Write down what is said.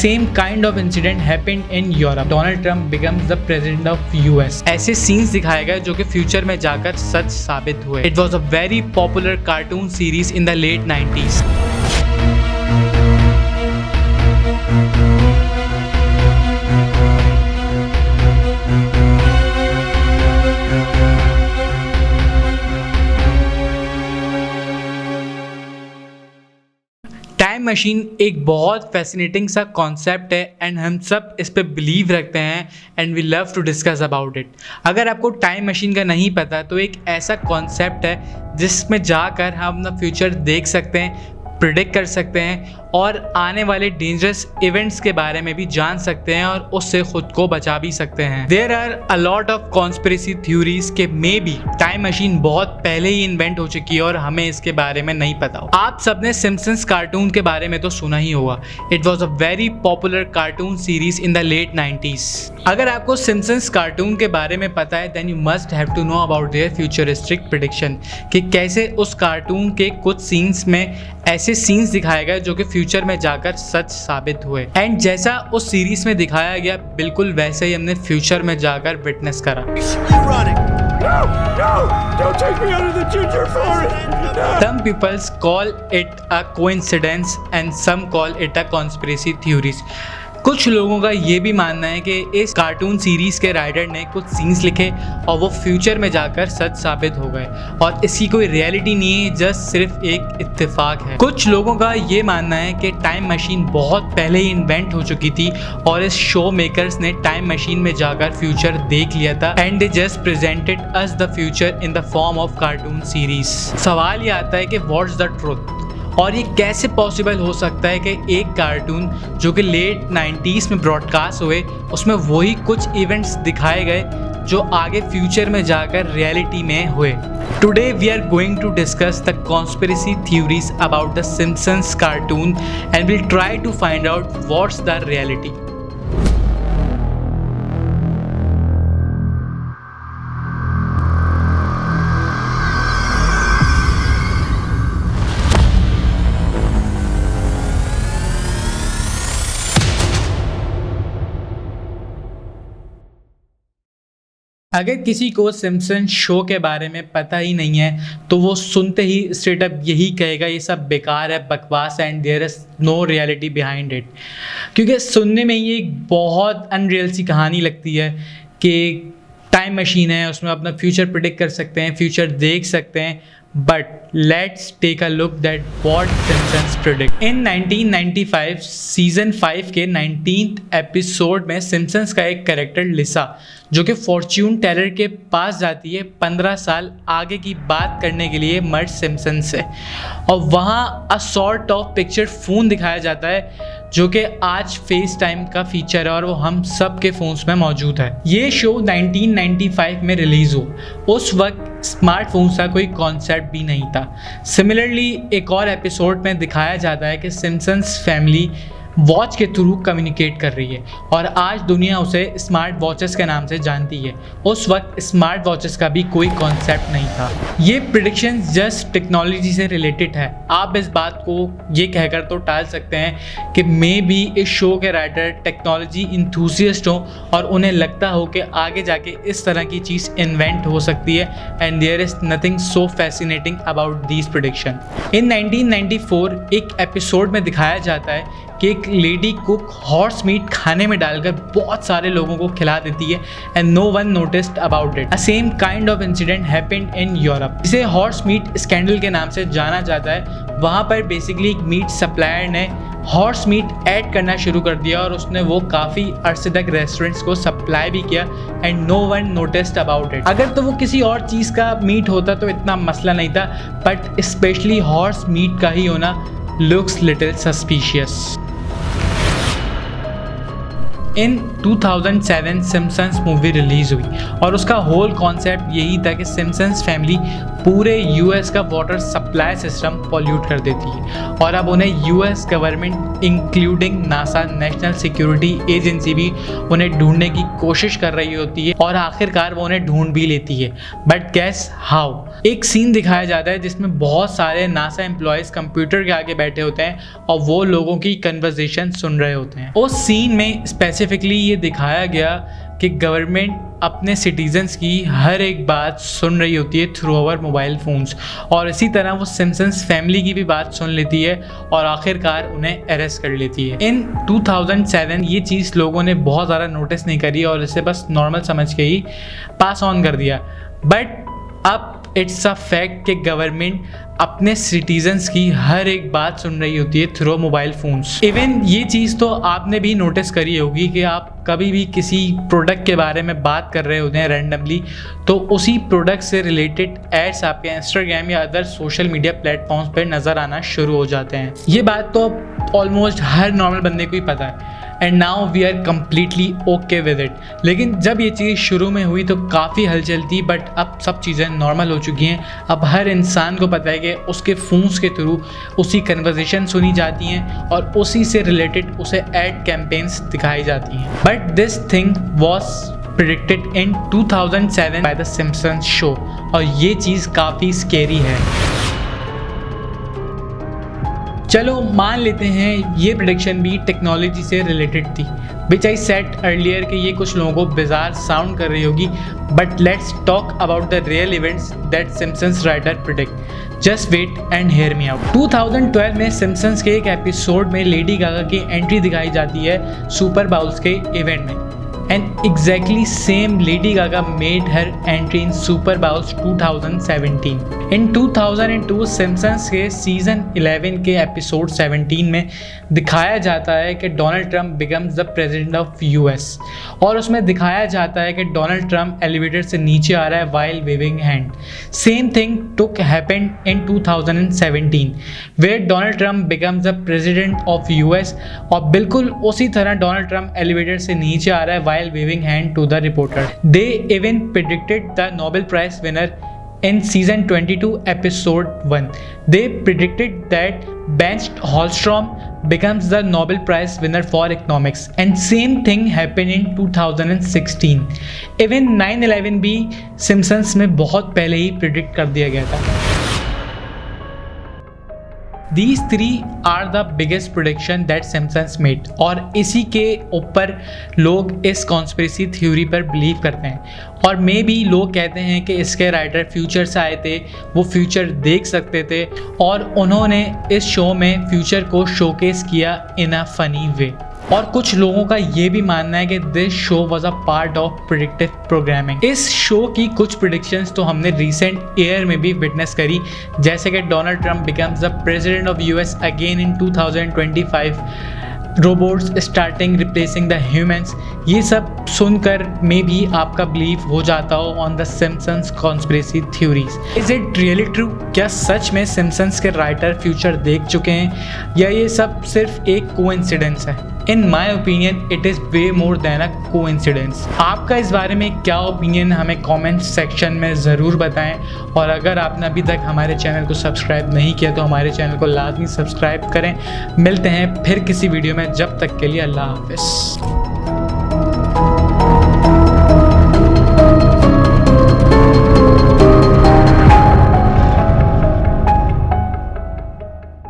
same kind of incident happened in Europe. Donald Trump becomes the president of US. ऐसे scenes दिखाए गए जो कि फ्यूचर में जाकर सच साबित हुए. It was a very popular cartoon series in the late 90s. Time machine एक बहुत फैसिनेटिंग सा कॉन्सेप्ट है एंड हम सब इस पे बिलीव रखते हैं and we love to discuss about it. अगर आपको टाइम मशीन का नहीं पता तो एक ऐसा कॉन्सेप्ट है जिसमें जाकर हम अपना फ्यूचर देख सकते हैं, प्रिडिक्ट कर सकते हैं और आने वाले डेंजरस इवेंट्स के बारे में भी जान सकते हैं और उससे खुद को बचा भी सकते हैं. There are a lot of conspiracy theories के मे बी टाइम मशीन बहुत पहले ही इन्वेंट हो चुकी है और हमें इसके बारे में नहीं पता हो. आप सबने सिम्पसन्स कार्टून के बारे में तो सुना ही होगा. It was a very popular cartoon series in the late 90s. अगर आपको सिम्पसन्स कार्टून के बारे में पता है then you must have to know about their futuristic prediction कि कैसे उस कार्टून के कुछ सीन्स में ऐसे सीन्स दिखाए गए जो कि फ्यूचर में जाकर सच साबित हुए. एंड जैसा उस सीरीज में दिखाया गया बिल्कुल वैसे ही हमने फ्यूचर में जाकर विटनेस करा. Some people call it a coincidence and some call it a conspiracy theories. कुछ लोगों का ये भी मानना है कि इस कार्टून सीरीज के राइटर ने कुछ सीन्स लिखे और वो फ्यूचर में जाकर सच साबित हो गए और इसकी कोई रियलिटी नहीं है, जस्ट सिर्फ एक इत्तेफाक है. कुछ लोगों का ये मानना है कि टाइम मशीन बहुत पहले ही इन्वेंट हो चुकी थी और इस शो मेकर्स ने टाइम मशीन में जाकर फ्यूचर देख लिया था and they just presented us the future in the form of cartoon series. सवाल ये आता है कि व्हाट्स द ट्रुथ और ये कैसे पॉसिबल हो सकता है कि एक कार्टून जो कि लेट 90s में ब्रॉडकास्ट हुए उसमें वही कुछ इवेंट्स दिखाए गए जो आगे फ्यूचर में जाकर रियलिटी में हुए. Today we are going to discuss the conspiracy theories about the Simpsons cartoon and will try to find out what's the reality. अगर किसी को सिम्पसन शो के बारे में पता ही नहीं है तो वो सुनते ही स्ट्रेट अप यही कहेगा ये सब बेकार है, बकवास है and there is no reality behind it. क्योंकि सुनने में ये एक बहुत अनरियल सी कहानी लगती है कि टाइम मशीन है, उसमें अपना फ्यूचर प्रिडिक्ट कर सकते हैं, फ्यूचर देख सकते हैं. But let's take a look that what Simpsons predict. In 1995 season 5 के 19th एपिसोड में सिम्पसन्स का एक कैरेक्टर लिसा जो कि फॉर्च्यून टेलर के पास जाती है 15 साल आगे की बात करने के लिए मर्ज सिम्पसन से और वहाँ a sort of picture phone दिखाया जाता है जो कि आज फेस टाइम का फीचर है और वो हम सब के फ़ोन्स में मौजूद है. ये शो 1995 में रिलीज़ हो. उस वक्त स्मार्टफोन्स का कोई कॉन्सेप्ट भी नहीं था. सिमिलरली एक और एपिसोड में दिखाया जाता है कि सिम्पसन्स फैमिली वॉच के थ्रू कम्युनिकेट कर रही है और आज दुनिया उसे स्मार्ट वॉचेस के नाम से जानती है. उस वक्त स्मार्ट वॉचेस का भी कोई कॉन्सेप्ट नहीं था. ये प्रेडिक्शन जस्ट टेक्नोलॉजी से रिलेटेड है. आप इस बात को ये कहकर तो टाल सकते हैं कि मे बी इस शो के राइटर टेक्नोलॉजी इंथुसियस्ट हो और उन्हें लगता हो कि आगे जाके इस तरह की चीज़ इन्वेंट हो सकती है and there is nothing so fascinating about these prediction. In 1994 एक एपिसोड में दिखाया जाता है कि एक लेडी कुक हॉर्स मीट खाने में डालकर बहुत सारे लोगों को खिला देती है and no one noticed about it. A same kind of incident happened in Europe. इसे हॉर्स मीट स्कैंडल के नाम से जाना जाता है. वहाँ पर बेसिकली एक मीट सप्लायर ने हॉर्स मीट ऐड करना शुरू कर दिया और उसने वो काफ़ी अरसे तक रेस्टोरेंट्स को सप्लाई भी किया and no one noticed about it. अगर तो वो किसी और चीज़ का मीट होता तो इतना मसला नहीं था, बट स्पेशली हॉर्स मीट का ही होना लुक्स लिटिल सस्पिशियस. इन 2007 सिम्पसन्स मूवी रिलीज़ हुई और उसका होल कॉन्सेप्ट यही था कि सिम्पसन्स फैमिली पूरे यूएस का वाटर सप्लाई सिस्टम पॉल्यूट कर देती है। और अब उन्हें US government including NASA national security agency भी उन्हें ढूंढने की कोशिश कर रही होती है और आखिरकार वो उन्हें ढूंढ भी लेती है। But gas how? एक सीन दिखाया जाता है जिसमें बहुत सारे नासा एम्प्लॉयज कंप्यूटर के आगे बैठे होते हैं और वो लोगों की कन्वर्सेशन सुन रहे होते हैं। उस सीन में स्पेसिफिकली ये दिखाया गया कि गवर्नमेंट अपने सिटीजन्स की हर एक बात सुन रही होती है थ्रू आवर मोबाइल फ़ोन्स, और इसी तरह वो सिम्पसन्स फैमिली की भी बात सुन लेती है और आखिरकार उन्हें अरेस्ट कर लेती है। इन 2007 ये चीज़ लोगों ने बहुत ज़्यादा नोटिस नहीं करी और इसे बस नॉर्मल समझ के ही पास ऑन कर दिया। बट अब इट्स अ फैक्ट कि गवर्नमेंट अपने सिटीजन्स की हर एक बात सुन रही होती है थ्रू मोबाइल फ़ोन्स। इवन ये चीज़ तो आपने भी नोटिस करी होगी कि आप कभी भी किसी प्रोडक्ट के बारे में बात कर रहे होते हैं रैंडमली, तो उसी प्रोडक्ट से रिलेटेड एड्स आपके इंस्टाग्राम या अदर सोशल मीडिया प्लेटफॉर्म्स पर नज़र आना शुरू हो जाते हैं। ये बात तो ऑलमोस्ट हर नॉर्मल बंदे को ही पता है, and now we are completely okay with it. लेकिन जब ये चीज़ शुरू में हुई तो काफ़ी हलचल थी, बट अब सब चीज़ें नॉर्मल हो चुकी हैं। अब हर इंसान को पता है कि उसके फ़ोन्स के थ्रू उसी कन्वर्सेशन सुनी जाती हैं और उसी से रिलेटेड उसे एड कैंपेन्स दिखाई जाती हैं। But this thing was predicted in 2007 by the Simpsons show, और ये चीज़ काफ़ी स्केरी है। चलो मान लेते हैं ये प्रेडिक्शन भी टेक्नोलॉजी से रिलेटेड थी, विच आई सेट अर्लियर कि ये कुछ लोगों को बिजार साउंड कर रही होगी, but let's talk about the real events that Simpsons writer predict. Just wait and hear me out. 2012 में सिम्पसन्स के एक एपिसोड में लेडी गागा की एंट्री दिखाई जाती है सुपर बाउल्स के इवेंट में, and exactly same Lady Gaga made her entry in Super Bowls 2017. In 2002 Simpson's के सीजन 11 के एपिसोड 17 में दिखाया जाता है कि Donald Trump becomes the president of US, और उसमें दिखाया जाता है कि डोनाल्ड ट्रंप एलिवेटर से नीचे आ रहा है while waving hand. Same thing took happened in 2017 where Donald Trump becomes the president of US, और बिल्कुल उसी तरह डोनाल्ड ट्रंप एलिवेटर से नीचे आ रहा है while waving hand to the reporter. They even predicted the Nobel Prize winner in season 22 episode 1. They predicted that Bengt Holmstrom becomes the Nobel Prize winner for economics, and same thing happened in 2016. Even 9/11 भी Simpsons में बहुत पहले ही predict कर दिया गया था। These three are the biggest prediction that Simpsons made, और इसी के ऊपर लोग इस कॉन्स्पिरेसी थ्योरी पर बिलीव करते हैं, और मे बी लोग कहते हैं कि इसके राइटर फ्यूचर से आए थे, वो फ्यूचर देख सकते थे और उन्होंने इस शो में फ्यूचर को शोकेस किया इन अ फनी वे। और कुछ लोगों का ये भी मानना है कि this show was a part of predictive programming. इस शो की कुछ प्रेडिक्शंस तो हमने रिसेंट ईयर में भी विटनेस करी, जैसे कि Donald Trump becomes the president of US again in 2025, robots starting replacing the humans. ये सब सुनकर मे बी आपका बिलीव हो जाता हो on the Simpsons conspiracy theories. Is it really true? क्या सच में सिम्पसन्स के राइटर फ्यूचर देख चुके हैं, या ये सब सिर्फ एक कोइंसिडेंस है? In my opinion it is way more than a coincidence. आपका इस बारे में क्या ओपिनियन हमें कमेंट सेक्शन में ज़रूर बताएं, और अगर आपने अभी तक हमारे चैनल को सब्सक्राइब नहीं किया तो हमारे चैनल को लाजमी सब्सक्राइब करें। मिलते हैं फिर किसी वीडियो में, जब तक के लिए अल्लाह हाफिज़।